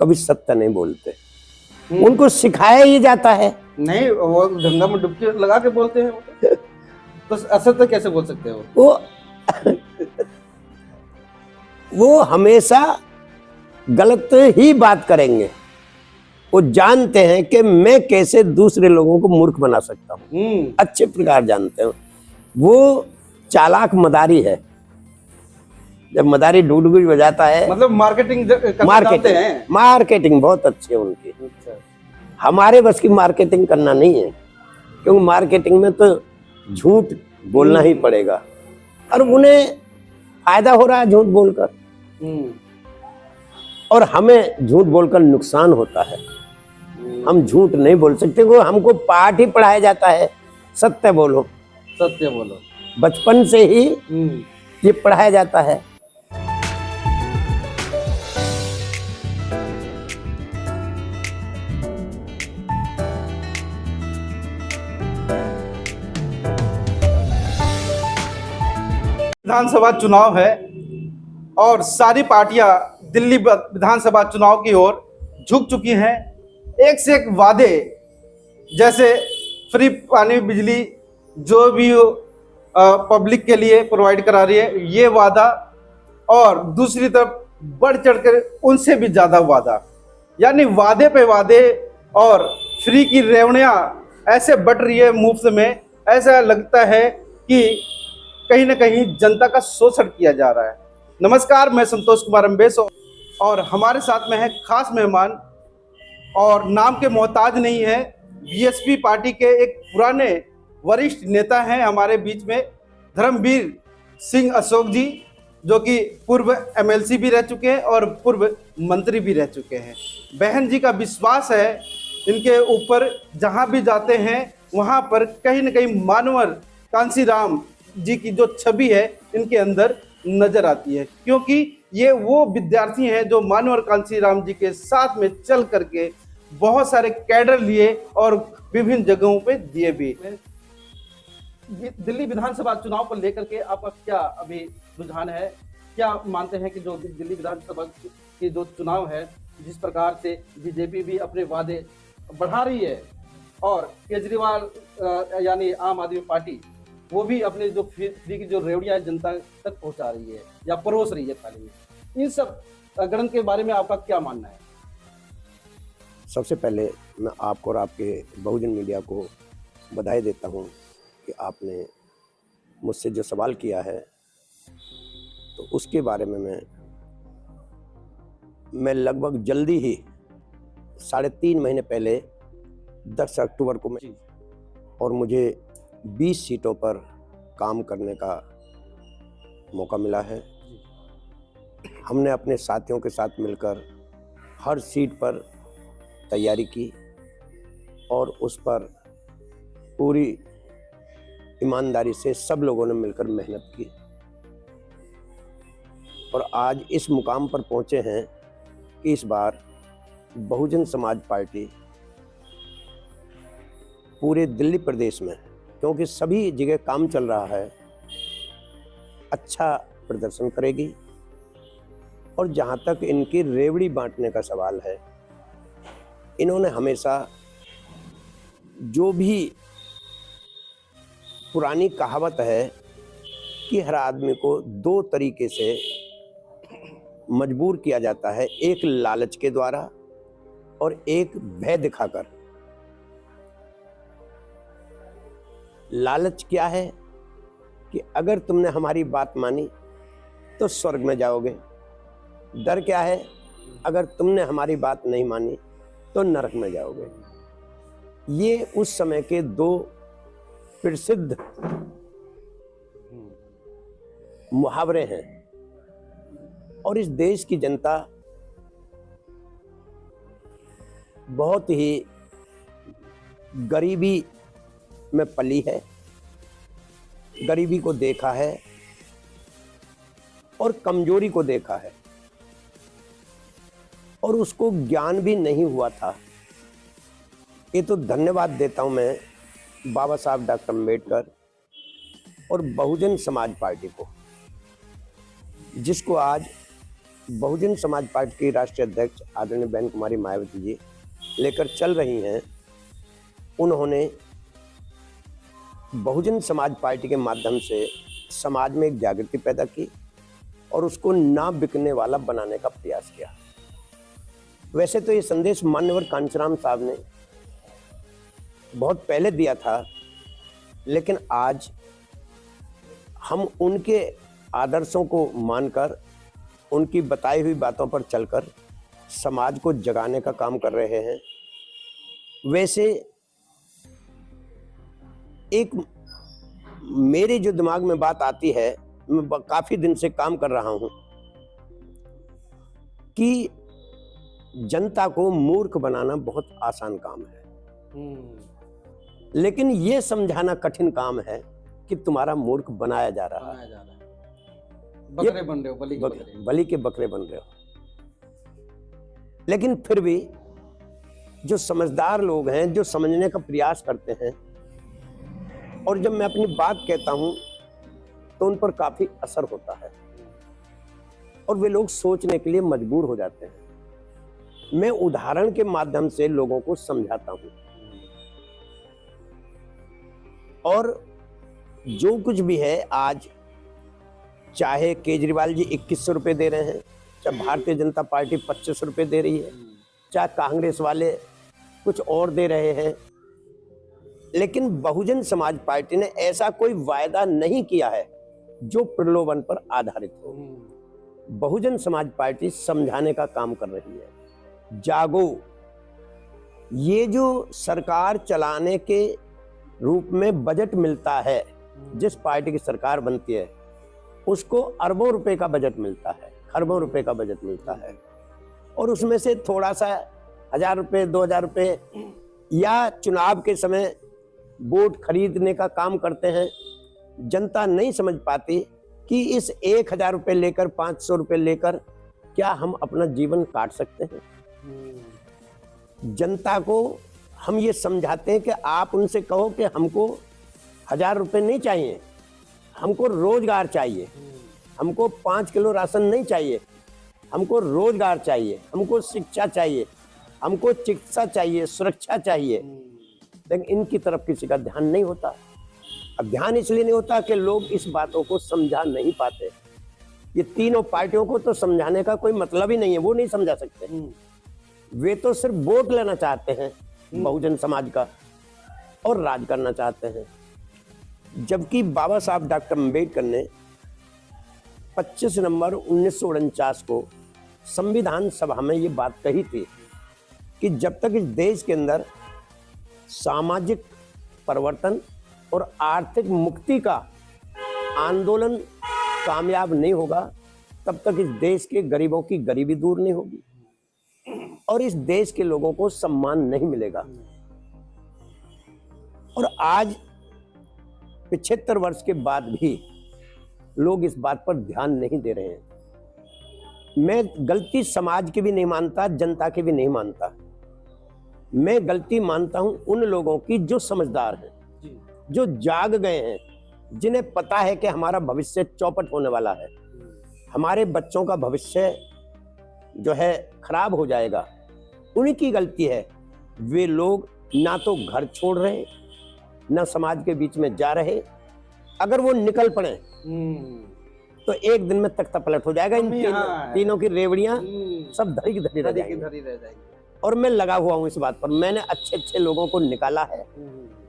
कभी सत्य नहीं बोलते। उनको सिखाया ही जाता है। नहीं, वो गंगा में डुबकी लगा के बोलते हैं, तो असत्य कैसे बोल सकते हो? वो हमेशा गलत ही बात करेंगे। वो जानते हैं कि मैं कैसे दूसरे लोगों को मूर्ख बना सकता हूँ, अच्छे प्रकार जानते हैं। वो चालाक मदारी है। जब मदारी डुगडुगी बजाता है, मतलब मार्केटिंग जानते हैं। मार्केटिंग बहुत अच्छी है उनकी। अच्छा। हमारे बस की मार्केटिंग करना नहीं है, क्योंकि मार्केटिंग में तो झूठ बोलना ही पड़ेगा, और उन्हें फायदा हो रहा है झूठ बोलकर, और हमें झूठ बोलकर नुकसान होता है। हम झूठ नहीं बोल सकते। वो हमको पाठ ही पढ़ाया जाता है, सत्य बोलो, सत्य बोलो। बचपन से ही ये पढ़ाया जाता है। विधानसभा चुनाव है और सारी पार्टियां दिल्ली विधानसभा चुनाव की ओर झुक चुकी हैं। एक से एक वादे, जैसे फ्री पानी बिजली जो भी पब्लिक के लिए प्रोवाइड करा रही है, ये वादा, और दूसरी तरफ बढ़ चढ़कर उनसे भी ज़्यादा वादा, यानी वादे पे वादे, और फ्री की रेवड़ियाँ ऐसे बट रही है मुफ्त में। ऐसा लगता है कि कहीं ना कहीं जनता का शोषण किया जा रहा है। नमस्कार, मैं संतोष कुमार अम्बेस, और हमारे साथ में है खास मेहमान, और नाम के मोहताज नहीं है। बीएसपी पार्टी के एक पुराने वरिष्ठ नेता हैं हमारे बीच में, धर्मवीर सिंह अशोक जी, जो कि पूर्व एमएलसी भी रह चुके हैं और पूर्व मंत्री भी रह चुके हैं। बहन जी का विश्वास है इनके ऊपर, जहां भी जाते हैं वहां पर कहीं ना कहीं मानवर कांसीराम जी की जो छवि है इनके अंदर नजर आती है, क्योंकि ये वो विद्यार्थी हैं जो मानवर कांसीराम जी के साथ में चल करके बहुत सारे कैडर लिए और विभिन्न जगहों पे दिए भी। दिल्ली विधानसभा चुनाव को लेकर के आपका क्या अभी रुझान है? क्या मानते हैं कि जो दिल्ली विधानसभा की जो चुनाव है, जिस प्रकार से बीजेपी भी अपने वादे बढ़ा रही है, और केजरीवाल यानी आम आदमी पार्टी वो भी अपने जो फ्री की जो रेवड़ियां जनता तक पहुंचा रही है या परोस रही है थाली में, इन सब गणन के बारे में आपका क्या मानना है? सबसे पहले मैं आपको और आपके बहुजन मीडिया को बधाई देता हूं कि आपने मुझसे जो सवाल किया है, तो उसके बारे में मैं लगभग जल्दी ही 3.5 महीने पहले 10 अक्टूबर को मैं, और मुझे 20 सीटों पर काम करने का मौका मिला है। हमने अपने साथियों के साथ मिलकर हर सीट पर तैयारी की और उस पर पूरी ईमानदारी से सब लोगों ने मिलकर मेहनत की, और आज इस मुकाम पर पहुंचे हैं कि इस बार बहुजन समाज पार्टी पूरे दिल्ली प्रदेश में, क्योंकि सभी जगह काम चल रहा है, अच्छा प्रदर्शन करेगी। और जहां तक इनकी रेवड़ी बांटने का सवाल है, इन्होंने हमेशा जो भी पुरानी कहावत है कि हर आदमी को 2 तरीके से मजबूर किया जाता है, एक लालच के द्वारा और एक भय दिखाकर। लालच क्या है कि अगर तुमने हमारी बात मानी तो स्वर्ग में जाओगे। डर क्या है, अगर तुमने हमारी बात नहीं मानी तो नरक में जाओगे। ये उस समय के 2 प्रसिद्ध मुहावरे हैं, और इस देश की जनता बहुत ही गरीबी में पली है, गरीबी को देखा है और कमजोरी को देखा है, और उसको ज्ञान भी नहीं हुआ था। ये तो धन्यवाद देता हूं मैं बाबा साहब डॉक्टर अम्बेडकर और बहुजन समाज पार्टी को, जिसको आज बहुजन समाज पार्टी की राष्ट्रीय अध्यक्ष आदरणीय बहन कुमारी मायावती जी लेकर चल रही हैं, उन्होंने बहुजन समाज पार्टी के माध्यम से समाज में एक जागृति पैदा की और उसको ना बिकने वाला बनाने का प्रयास किया। वैसे तो ये संदेश मान्यवर कांचीराम साहब ने बहुत पहले दिया था, लेकिन आज हम उनके आदर्शों को मानकर, उनकी बताई हुई बातों पर चलकर समाज को जगाने का काम कर रहे हैं। वैसे एक मेरे जो दिमाग में बात आती है, मैं काफी दिन से काम कर रहा हूं कि जनता को मूर्ख बनाना बहुत आसान काम है, लेकिन यह समझाना कठिन काम है कि तुम्हारा मूर्ख बनाया जा रहा है। बकरे बन रहे हो, बलि के बकरे बन रहे हो। लेकिन फिर भी जो समझदार लोग हैं, जो समझने का प्रयास करते हैं, और जब मैं अपनी बात कहता हूं तो उन पर काफी असर होता है और वे लोग सोचने के लिए मजबूर हो जाते हैं। मैं उदाहरण के माध्यम से लोगों को समझाता हूं, और जो कुछ भी है आज, चाहे केजरीवाल जी 2100 रुपये दे रहे हैं, चाहे भारतीय जनता पार्टी 2500 रुपये दे रही है, चाहे कांग्रेस वाले कुछ और दे रहे हैं, लेकिन बहुजन समाज पार्टी ने ऐसा कोई वायदा नहीं किया है जो प्रलोभन पर आधारित हो। बहुजन समाज पार्टी समझाने का काम कर रही है। जागो, ये जो सरकार चलाने के रूप में बजट मिलता है, जिस पार्टी की सरकार बनती है उसको अरबों रुपए का बजट मिलता है, खरबों रुपए का बजट मिलता है, और उसमें से थोड़ा सा 1000 रुपये 2000 रुपये या चुनाव के समय वोट खरीदने का काम करते हैं। जनता नहीं समझ पाती कि इस 1000 रुपये लेकर, 500 रुपये लेकर क्या हम अपना जीवन काट सकते हैं। जनता को हम ये समझाते हैं कि आप उनसे कहो कि हमको 1000 रुपये नहीं चाहिए, हमको रोजगार चाहिए, हमको 5 किलो राशन नहीं चाहिए, हमको रोजगार चाहिए, हमको शिक्षा चाहिए, हमको चिकित्सा चाहिए, सुरक्षा चाहिए। लेकिन इनकी तरफ किसी का ध्यान नहीं होता। अब ध्यान इसलिए नहीं होता कि लोग इस बातों को समझा नहीं पाते। ये तीनों पार्टियों को तो समझाने का कोई मतलब ही नहीं है, वो नहीं समझा सकते। वे तो सिर्फ वोट लेना चाहते हैं बहुजन समाज का और राज करना चाहते हैं। जबकि बाबा साहब डॉक्टर अम्बेडकर ने 25 नवंबर 1949 को संविधान सभा में ये बात कही थी कि जब तक इस देश के अंदर सामाजिक परिवर्तन और आर्थिक मुक्ति का आंदोलन कामयाब नहीं होगा, तब तक इस देश के गरीबों की गरीबी दूर नहीं होगी और इस देश के लोगों को सम्मान नहीं मिलेगा। और आज 75 वर्ष के बाद भी लोग इस बात पर ध्यान नहीं दे रहे हैं। मैं गलती समाज की भी नहीं मानता, जनता की भी नहीं मानता। मैं गलती मानता हूं उन लोगों की जो समझदार हैं, जो जाग गए हैं, जिन्हें पता है कि हमारा भविष्य चौपट होने वाला है, हमारे बच्चों का भविष्य जो है खराब हो जाएगा। उन्हीं की गलती है। वे लोग ना तो घर छोड़ रहे, ना समाज के बीच में जा रहे। अगर वो निकल पड़े तो एक दिन में तख्ता पलट हो जाएगा। इन तीनों की रेवड़ियां सब धरी की धरी रह जाएंगी। और मैं लगा हुआ हूं इस बात पर। मैंने अच्छे अच्छे लोगों को निकाला है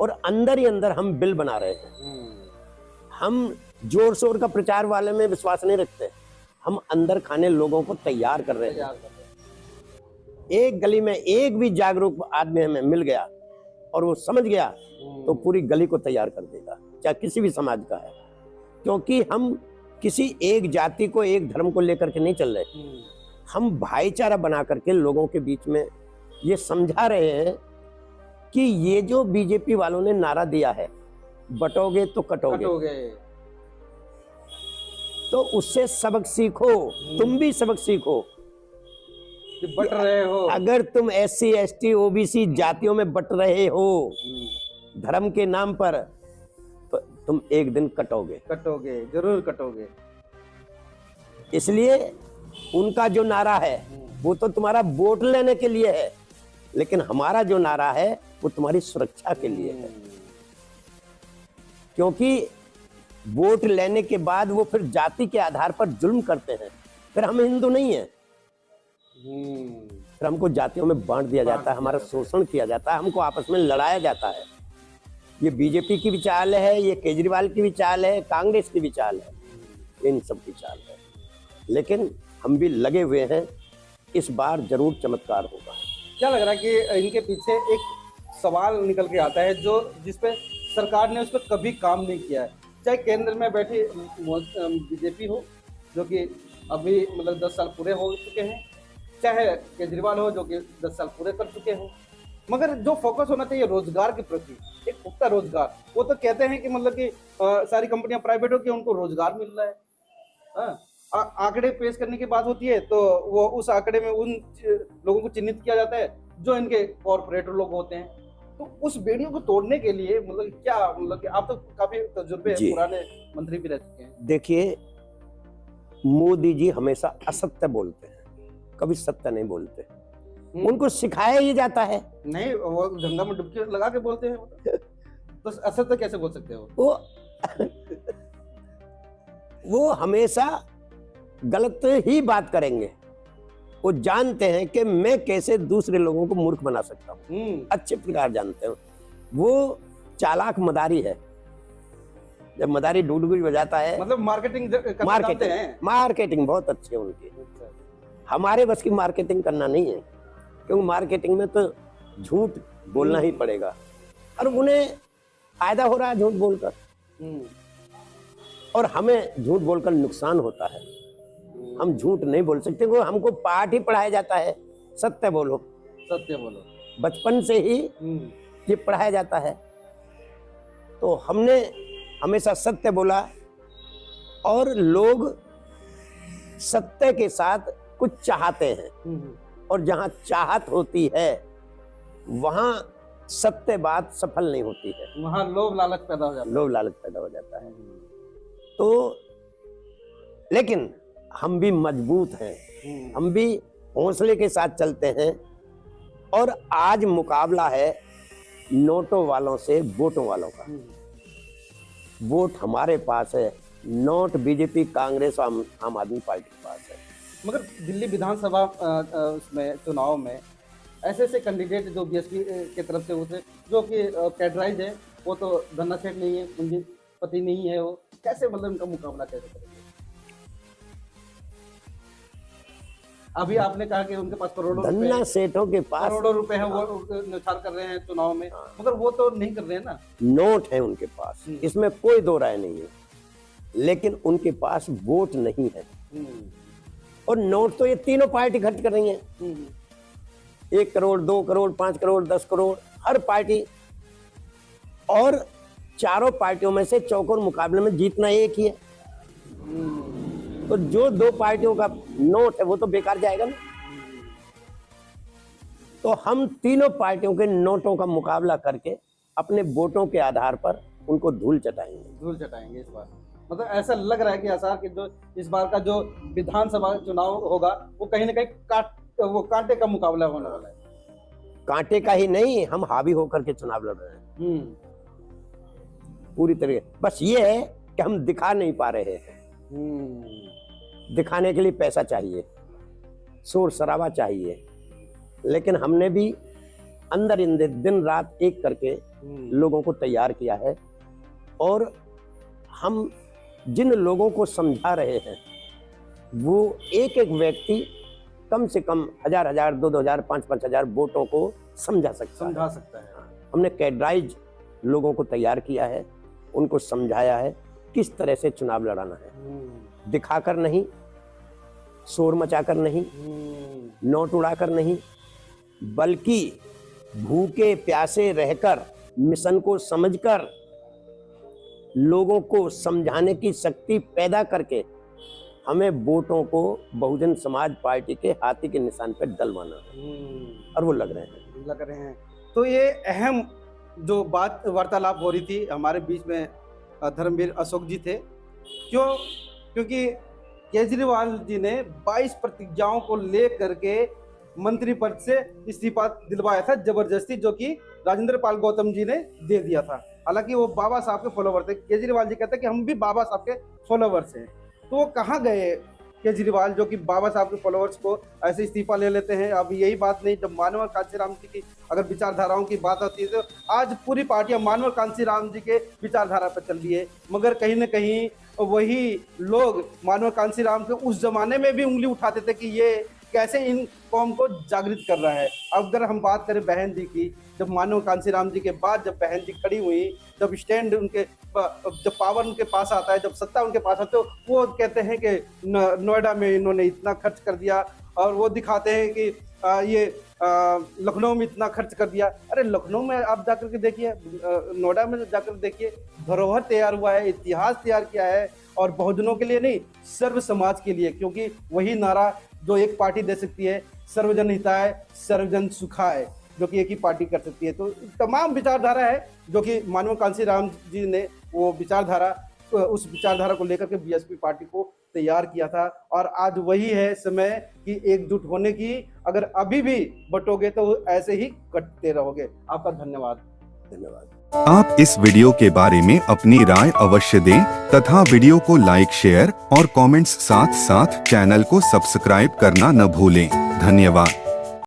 और अंदर ही अंदर हम बिल बना रहे हैं। हम जोर शोर का प्रचार वाले में विश्वास नहीं रखते, हम अंदर खाने लोगों को तैयार कर रहे हैं। एक गली में एक भी जागरूक आदमी हमें मिल गया और वो समझ गया तो पूरी गली को तैयार कर देगा, चाहे किसी भी समाज का है। क्योंकि हम किसी एक जाति को, एक धर्म को लेकर के नहीं चल रहे, हम भाईचारा बना करके लोगों के बीच में ये समझा रहे हैं कि ये जो बीजेपी वालों ने नारा दिया है, बटोगे तो कटोगे, तो उससे सबक सीखो। तुम भी सबक सीखो। बट रहे हो, अगर तुम SC ST OBC जातियों में बट रहे हो धर्म के नाम पर, तो तुम एक दिन कटोगे, जरूर कटोगे। इसलिए उनका जो नारा है वो तो तुम्हारा वोट लेने के लिए है, लेकिन हमारा जो नारा है वो तुम्हारी सुरक्षा के लिए है। क्योंकि वोट लेने के बाद वो फिर जाति के आधार पर जुल्म करते हैं, फिर हम हिंदू नहीं है, फिर हमको जातियों में बांट दिया जाता है, हमारा शोषण किया जाता है, हमको आपस में लड़ाया जाता है। ये बीजेपी की भी चाल है, ये केजरीवाल की भी चाल है, कांग्रेस की भी चाल है, इन सब की चाल है। लेकिन हम भी लगे हुए हैं, इस बार जरूर चमत्कार होगा। क्या लग रहा है कि इनके पीछे एक सवाल निकल के आता है जो जिसपे सरकार ने उस पर कभी काम नहीं किया है, चाहे केंद्र में बैठी बीजेपी हो जो कि अभी मतलब 10 साल पूरे हो चुके हैं, चाहे केजरीवाल हो जो कि 10 साल पूरे कर चुके हो, मगर जो फोकस होना चाहिए रोजगार के प्रति, एक पुख्ता रोजगार। वो तो कहते हैं कि मतलब कि सारी कंपनियां प्राइवेट हो कि उनको रोजगार मिल रहा है, हाँ, आंकड़े पेश करने की बात होती है तो वो उस आंकड़े में उन लोगों को चिन्हित किया जाता है जो इनके कॉर्पोरेटर लोग होते हैं। तो उस बेड़ियों को तोड़ने के लिए मतलब क्या, मतलब कि आप तो काफी तजुर्बे पुराने मंत्री भी रह चुके हैं। देखिए, मोदी जी हमेशा असत्य बोलते हैं, कभी सत्य नहीं बोलते। उनको सिखाया ही जाता है। नहीं, वो गंगा में डुबकी लगा के बोलते हैं, तो असत्य कैसे बोल सकते हो? वो हमेशा गलत ही बात करेंगे। वो जानते हैं कि मैं कैसे दूसरे लोगों को मूर्ख बना सकता हूँ, अच्छे प्रकार जानते हैं। वो चालाक मदारी है। जब मदारी डुडुगी बजाता है, मतलब मार्केटिंग बहुत अच्छी है उनकी। हमारे बस की मार्केटिंग करना नहीं है, क्योंकि मार्केटिंग में तो झूठ बोलना ही पड़ेगा, और उन्हें फायदा हो रहा है झूठ बोलकर, और हमें झूठ बोलकर नुकसान होता है। हम झूठ नहीं बोल सकते, क्योंकि हमको पाठ ही पढ़ाया जाता है, सत्य बोलो, सत्य बोलो, बचपन से ही ये पढ़ाया जाता है। तो हमने हमेशा सत्य बोला, और लोग सत्य के साथ कुछ चाहते हैं, और जहां चाहत होती है वहां सत्य बात सफल नहीं होती है, वहां लोभ लालच पैदा हो जाता है। लोभ लालच पैदा हो जाता है। तो लेकिन हम भी मजबूत हैं, हम भी हौसले के साथ चलते हैं, और आज मुकाबला है नोटों वालों से वोटों वालों का। वोट हमारे पास है, नोट बीजेपी, कांग्रेस और आम आदमी पार्टी के पास है। मगर दिल्ली विधानसभा उसमें चुनाव में ऐसे ऐसे कैंडिडेट जो बीएसपी के तरफ से होते, जो कि कैडराइज है, वो तो धन्ना सेठ नहीं है, पूंजीपति नहीं है, वो कैसे मतलब इनका मुकाबला कैसे करेंगे? अभी आपने कहा कि उनके पास करोड़ों धन्ना सेठों के पास करोड़ों रुपए हैं, वो न्यौछावर कर रहे हैं चुनाव में, मगर वो तो नहीं कर रहे हैं ना। नोट है उनके पास, इसमें कोई दो राय नहीं है, लेकिन उनके पास वोट नहीं है। और नोट तो ये तीनों पार्टी खर्च कर रही है, 1 करोड़, 2 करोड़, 5 करोड़, 10 करोड़, हर पार्टी। और चारों पार्टियों में से चौकोर मुकाबले में जीतना एक ही है, तो जो 2 पार्टियों का नोट है वो तो बेकार जाएगा ना। तो हम तीनों पार्टियों के नोटों का मुकाबला करके अपने वोटों के आधार पर उनको धूल चटाएंगे इस बार। मतलब ऐसा लग रहा है कि आसार कि जो इस बार का जो विधानसभा चुनाव होगा वो कहीं ना कहीं वो कांटे का मुकाबला होने वाला है। कांटे का ही नहीं, हम हावी होकर के चुनाव लड़ रहे हैं पूरी तरह। बस ये है कि हम दिखा नहीं पा रहे हैं। दिखाने के लिए पैसा चाहिए, शोर शराबा चाहिए, लेकिन हमने भी अंदर दिन रात एक करके लोगों को तैयार किया है। और हम जिन लोगों को समझा रहे हैं वो एक एक व्यक्ति कम से कम 1000, 2000, 5,000 वोटों को समझा सकता है। हमने कैडराइज लोगों को तैयार किया है, उनको समझाया है किस तरह से चुनाव लड़ाना है, दिखाकर नहीं, शोर मचाकर नहीं, नोट उड़ाकर नहीं, बल्कि भूखे प्यासे रहकर मिशन को समझकर लोगों को समझाने की शक्ति पैदा करके हमें वोटों को बहुजन समाज पार्टी के हाथी के निशान पर डलवाना है, और वो लग रहे हैं। तो ये अहम जो बात वार्तालाप हो रही थी, हमारे बीच में धर्मवीर अशोक जी थे। क्योंकि केजरीवाल जी ने 22 प्रतिज्ञाओं को लेकर के मंत्री पद से इस्तीफा दिलवाया था जबरदस्ती, जो कि राजेंद्र पाल गौतम जी ने दे दिया था। हालांकि वो बाबा साहब के फॉलोवर थे। केजरीवाल जी कहते हैं कि हम भी बाबा साहब के फॉलोवर्स हैं। तो वो कहाँ गए केजरीवाल, जो कि बाबा साहब के फॉलोअर्स को ऐसे इस्तीफा ले लेते हैं? अब यही बात नहीं, जब मानव कांशीराम जी की अगर विचारधाराओं की बात आती है तो आज पूरी पार्टियां मानव कांशीराम जी के विचारधारा पर चल रही है, मगर कहीं ना कहीं वही लोग मानव कांशीराम के उस जमाने में भी उंगली उठाते थे कि ये कैसे इन कौम को जागृत कर रहा है। अब अगर हम बात करें बहन जी की, जब मानव कांशीराम जी के बाद जब बहन जी खड़ी हुई, जब स्टैंड उनके, जब पावर उनके पास आता है, जब सत्ता उनके पास आती है, तो वो कहते हैं कि नोएडा में इन्होंने इतना खर्च कर दिया, और वो दिखाते हैं कि ये लखनऊ में इतना खर्च कर दिया। अरे लखनऊ में आप जाकर के देखिए, नोएडा में जाकर देखिए, धरोहर तैयार हुआ है, इतिहास तैयार किया है, और बहुजनों के लिए नहीं, सर्व समाज के लिए, क्योंकि वही नारा जो एक पार्टी दे सकती है, सर्वजन हिताय सर्वजन सुखाय, जो कि एक ही पार्टी कर सकती है। तो तमाम विचारधारा है जो कि मानव कांशीराम जी ने वो विचारधारा, उस विचारधारा को लेकर के बीएसपी पार्टी को तैयार किया था, और आज वही है समय कि एकजुट होने की। अगर अभी भी बटोगे तो ऐसे ही कटते रहोगे। आपका धन्यवाद। धन्यवाद। आप इस वीडियो के बारे में अपनी राय अवश्य दें तथा वीडियो को लाइक, शेयर और कमेंट्स साथ साथ चैनल को सब्सक्राइब करना न भूलें। धन्यवाद।